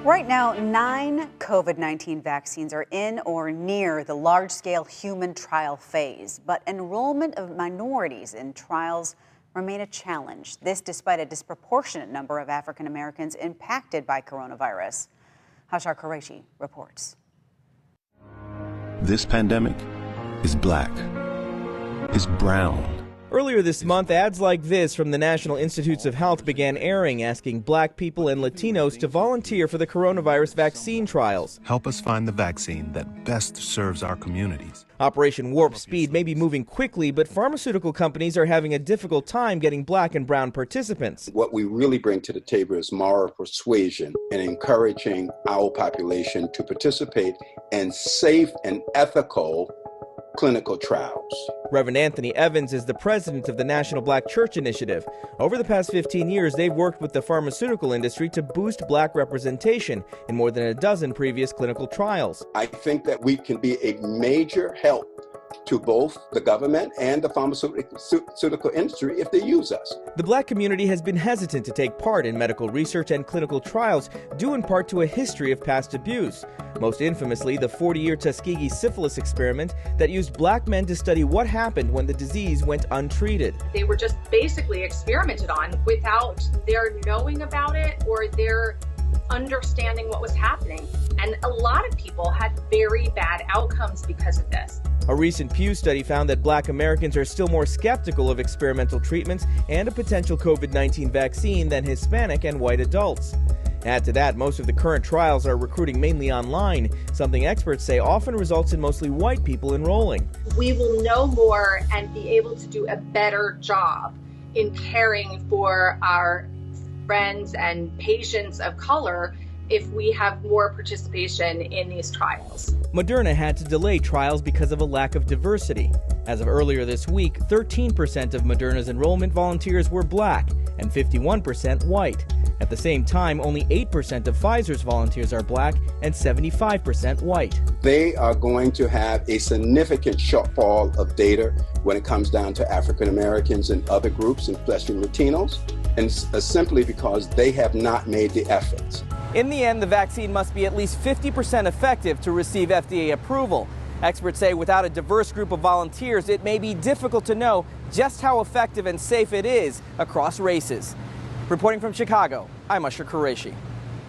Right now, 9 COVID-19 vaccines are in or near the large-scale human trial phase, but enrollment of minorities in trials remain a challenge. This despite a disproportionate number of African Americans impacted by coronavirus. Hashar Qureshi reports. This pandemic is black, is brown. Earlier this month, ads like this from the National Institutes of Health began airing, asking black people and Latinos to volunteer for the coronavirus vaccine trials. Help us find the vaccine that best serves our communities. Operation Warp Speed may be moving quickly, but pharmaceutical companies are having a difficult time getting black and brown participants. What we really bring to the table is moral persuasion and encouraging our population to participate in safe and ethical clinical trials. Reverend Anthony Evans is the president of the National Black Church Initiative. Over the past 15 years, they've worked with the pharmaceutical industry to boost black representation in more than a dozen previous clinical trials. I think that we can be a major help to both the government and the pharmaceutical industry if they use us. The black community has been hesitant to take part in medical research and clinical trials, due in part to a history of past abuse. Most infamously, the 40-year Tuskegee syphilis experiment that used black men to study what happened when the disease went untreated. They were just basically experimented on without their knowing about it or their understanding what was happening. And a lot of people had very bad outcomes because of this. A recent Pew study found that black Americans are still more skeptical of experimental treatments and a potential COVID-19 vaccine than Hispanic and white adults. Add to that, most of the current trials are recruiting mainly online, something experts say often results in mostly white people enrolling. We will know more and be able to do a better job in caring for our friends and patients of color if we have more participation in these trials. Moderna had to delay trials because of a lack of diversity. As of earlier this week, 13% of Moderna's enrollment volunteers were black and 51% white. At the same time, only 8% of Pfizer's volunteers are black and 75% white. They are going to have a significant shortfall of data when it comes down to African Americans and other groups, especially Latinos, and simply because they have not made the efforts. In the end, the vaccine must be at least 50% effective to receive FDA approval. Experts say without a diverse group of volunteers, it may be difficult to know just how effective and safe it is across races. Reporting from Chicago, I'm Hashar Qureshi.